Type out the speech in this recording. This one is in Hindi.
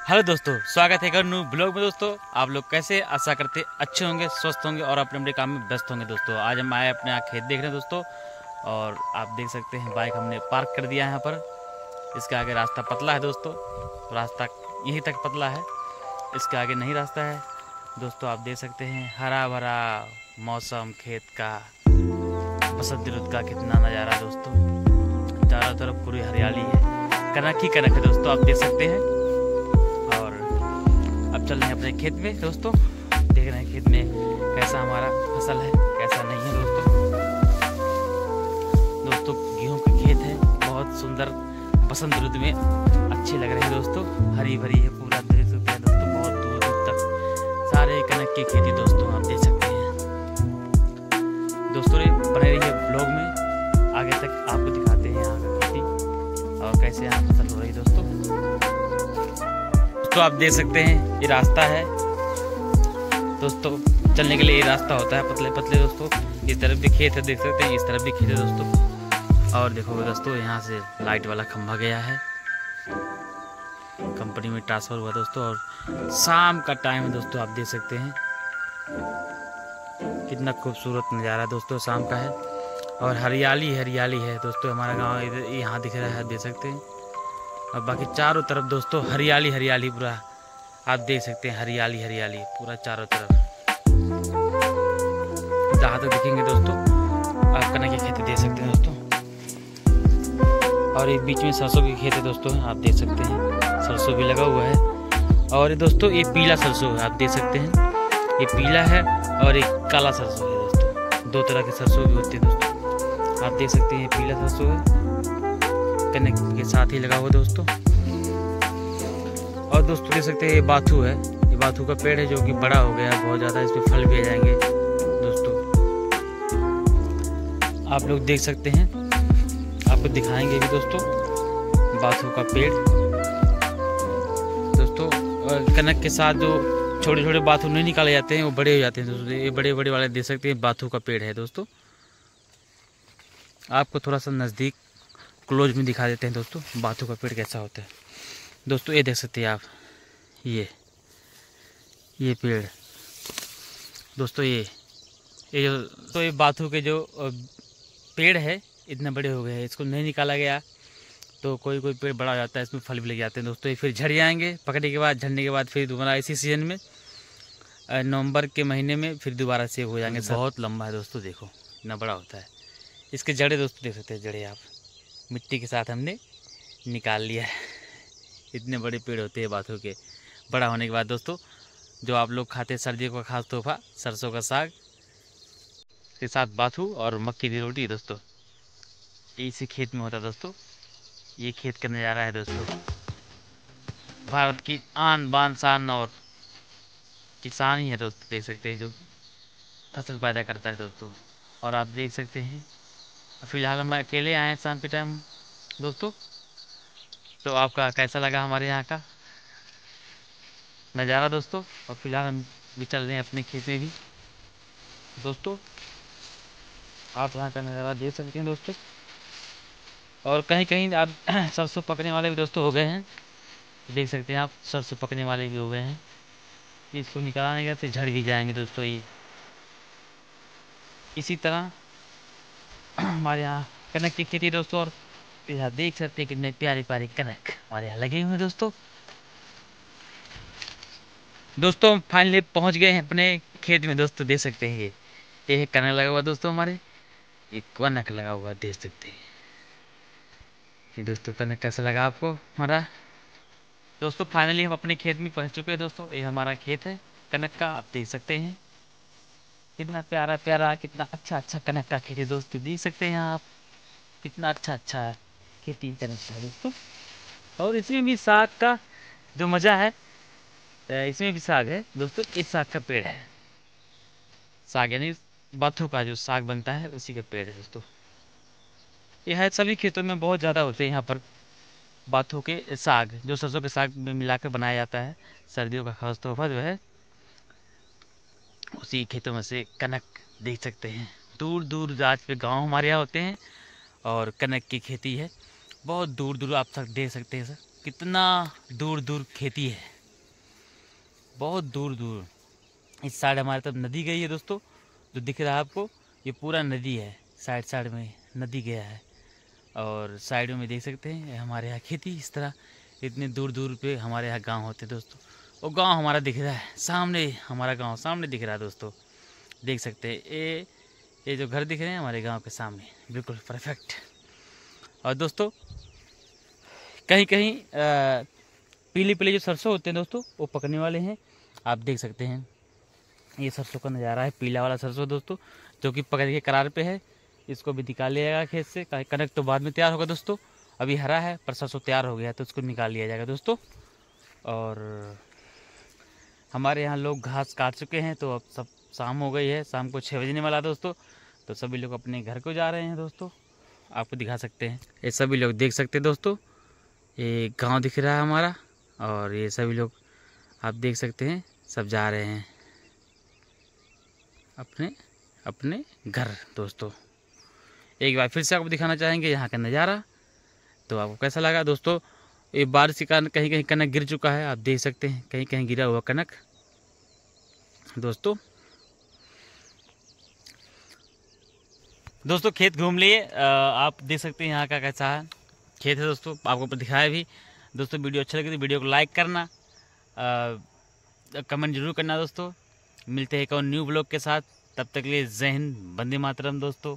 हेलो दोस्तों, स्वागत है एक और न्यू ब्लॉग में। दोस्तों आप लोग कैसे, आशा करते अच्छे होंगे, स्वस्थ होंगे और अपने अपने काम में व्यस्त होंगे। दोस्तों आज हम आए अपने यहाँ खेत देख रहे हैं दोस्तों, और आप देख सकते हैं बाइक हमने पार्क कर दिया है यहाँ पर। इसके आगे रास्ता पतला है दोस्तों, तो रास्ता यहीं तक पतला है, इसके आगे नहीं रास्ता है। दोस्तों आप देख सकते हैं हरा भरा मौसम, खेत का बसंत रुत का कितना नज़ारा है दोस्तों। चारों तरफ पूरी हरियाली है, कनक ही कनक है दोस्तों, आप देख सकते हैं। और अब चल रहे हैं अपने खेत में दोस्तों, देख रहे हैं खेत में कैसा हमारा फसल है, कैसा नहीं है दोस्तों। गेहूं का खेत है, बहुत सुंदर बसंत ऋतु में अच्छे लग रहे हैं दोस्तों, हरी भरी है पूरा, देख सकते हैं दोस्तों। बहुत दूर दूर तक सारे कनक की खेती दोस्तों, आप देख सकते हैं दोस्तों। बने रहिए ब्लॉग में, आगे तक आपको दिखाते हैं यहाँ का खेती और कैसे यहाँ फसल हो रही है दोस्तों। तो आप देख सकते हैं ये रास्ता है दोस्तों, चलने के लिए ये रास्ता होता है पतले पतले दोस्तों। इस तरफ भी खेत है, देख सकते हैं, इस तरफ भी खेत है दोस्तों। और देखो दोस्तों, यहाँ से लाइट वाला खंभा गया है, कंपनी में ट्रांसफर हुआ दोस्तों। और शाम का टाइम है दोस्तों, आप देख सकते हैं कितना खूबसूरत नज़ारा दोस्तों शाम का है। और हरियाली हरियाली है दोस्तों, हमारा गाँव यहाँ दिख रहा है, देख सकते हैं। और बाकी चारों तरफ दोस्तों हरियाली हरियाली पूरा, आप देख सकते हैं हरियाली हरियाली पूरा चारों तरफ। जहाँ तक देखेंगे दोस्तों आप कनक की खेती देख सकते हैं दोस्तों। और एक बीच में सरसों की खेती दोस्तों, आप देख सकते हैं सरसों भी लगा हुआ है। और दोस्तों ये पीला सरसों है, आप देख सकते हैं, ये पीला है और एक काला सरसों है दोस्तों। दो तरह के सरसों भी होते हैं दोस्तों, आप देख सकते हैं। पीला सरसों है, कनक के साथ ही लगा हुआ दोस्तों। और दोस्तों देख सकते हैं ये बाथू है, ये बाथू का पेड़ है जो कि बड़ा हो गया है बहुत ज़्यादा, इस पे फल भी आ जाएंगे दोस्तों। आप लोग देख सकते हैं, आपको दिखाएंगे भी दोस्तों बाथू का पेड़ दोस्तों। और कनक के साथ जो छोटे छोटे बाथू नहीं निकाले जाते हैं वो बड़े हो जाते हैं दोस्तों, ये बड़े बड़े वाले देख सकते हैं बाथू का पेड़ है दोस्तों। आपको थोड़ा सा नज़दीक क्लोज में दिखा देते हैं दोस्तों बाथू का पेड़ कैसा होता है दोस्तों। ये देख सकते हैं आप, ये पेड़ दोस्तों, ये जो तो ये बाथू के जो पेड़ है इतने बड़े हो गए हैं, इसको नहीं निकाला गया तो कोई कोई पेड़ बड़ा हो जाता है, इसमें फल भी लग जाते हैं दोस्तों। ये फिर झड़ जाएंगे, पकने के बाद, झड़ने के बाद फिर दोबारा इसी सीजन में नवंबर के महीने में फिर दोबारा सेब हो जाएंगे। बहुत लंबा है दोस्तों, देखो इतना बड़ा होता है। इसके जड़े दोस्तों देख सकते हैं, जड़े आप मिट्टी के साथ हमने निकाल लिया है। इतने बड़े पेड़ होते हैं बाथू के, बड़ा होने के बाद दोस्तों जो आप लोग खाते हैं सर्दियों का खास तोहफा, सरसों का साग के साथ बाथू और मक्की की रोटी दोस्तों, इसी खेत में होता है दोस्तों। ये खेत का नज़ारा है दोस्तों, भारत की आन बान शान और किसान ही है दोस्तों, देख सकते हैं जो फसल पैदा करता है दोस्तों। और आप देख सकते हैं फिलहाल हम अकेले आए हैं शाम के टाइम दोस्तों। तो आपका कैसा लगा हमारे यहाँ का नज़ारा दोस्तों। और फिलहाल हम भी चल रहे हैं अपने खेत में भी दोस्तों, आप यहाँ का नज़ारा देख सकते हैं दोस्तों। और कहीं कहीं आप सरसों पकने वाले भी दोस्तों हो गए हैं, देख सकते हैं आप, सरसों पकने वाले भी हो गए हैं। इसको निकालने के बाद झड़ भी जाएंगे दोस्तों। ये इसी तरह हमारे यहाँ कनक की खेती दोस्तों। और यहाँ देख सकते हैं कितने प्यारे प्यारे कनक हमारे यहाँ लगे हुए हैं दोस्तों। दोस्तों फाइनली पहुंच गए हैं अपने खेत में दोस्तों, देख सकते हैं ये कनक लगा हुआ दोस्तों, हमारे ये कनक लगा हुआ देख सकते हैं। ये दोस्तों कनक कैसा लगा आपको हमारा दोस्तों। फाइनली हम अपने खेत में पहुंच चुके हैं दोस्तों, ये हमारा खेत है कनक का, आप देख सकते हैं कितना प्यारा प्यारा, कितना अच्छा अच्छा कनक का खेती दोस्तों, देख सकते हैं आप कितना अच्छा अच्छा खेती कनक का दोस्तों। और इसमें भी साग का जो मज़ा है, इसमें भी साग है दोस्तों, इस साग का पेड़ है, साग यानी बाथू का जो साग बनता है उसी का पेड़ है दोस्तों। यह है सभी खेतों में बहुत ज़्यादा होते हैं यहाँ पर बाथू के साग, जो सरसों के साग में मिलाकर बनाया जाता है सर्दियों का खास तोहफा जो है, उसी खेतों में से कनक देख सकते हैं। दूर दूर जात पे गांव हमारे यहाँ होते हैं और कनक की खेती है, बहुत दूर दूर आप तक देख सकते हैं सर, कितना दूर दूर खेती है। बहुत दूर दूर। इस साइड हमारे तरफ नदी गई है दोस्तों, जो दिख रहा है आपको, ये पूरा नदी है। साइड साइड में नदी गया है, और साइड में देख सकते हैं हमारे यहाँ खेती। इस तरह इतने दूर दूर पे हमारे यहाँ गांव होते हैं दोस्तों। वो गांव हमारा दिख रहा है सामने, हमारा गांव सामने दिख रहा है दोस्तों, देख सकते हैं। ये जो घर दिख रहे हैं हमारे गांव के सामने, बिल्कुल परफेक्ट। और दोस्तों कहीं कहीं पीले पीले जो सरसों होते हैं दोस्तों, वो पकने वाले हैं। आप देख सकते हैं ये सरसों का नज़ारा है, पीला वाला सरसों दोस्तों, जो कि पकड़ के करार पे है। इसको भी निकाल लिया जाएगा खेत से। कनक तो बाद में तैयार होगा दोस्तों, अभी हरा है, पर सरसों तैयार हो गया है तो उसको निकाल लिया जाएगा दोस्तों। और हमारे यहाँ लोग घास काट चुके हैं, तो अब सब शाम हो गई है, शाम को 6 बजने वाला दोस्तों। तो सभी लोग अपने घर को जा रहे हैं दोस्तों। आपको दिखा सकते हैं, ये सभी लोग देख सकते हैं दोस्तों, ये गांव दिख रहा है हमारा, और ये सभी लोग आप देख सकते हैं सब जा रहे हैं अपने अपने घर दोस्तों। एक बार फिर से आपको दिखाना चाहेंगे यहाँ का नज़ारा। तो आपको कैसा लगा दोस्तों? ये बारिश के कारण कहीं कहीं कनक गिर चुका है, आप देख सकते हैं कहीं कहीं गिरा हुआ कनक दोस्तों खेत घूम लिए, आप देख सकते हैं यहाँ का कैसा है खेत है दोस्तों, आपको दिखाया भी दोस्तों। वीडियो अच्छा लगे तो वीडियो को लाइक करना, कमेंट जरूर करना दोस्तों। मिलते हैं एक और न्यू ब्लॉग के साथ, तब तक के लिए जय हिंद, वंदे मातरम दोस्तों।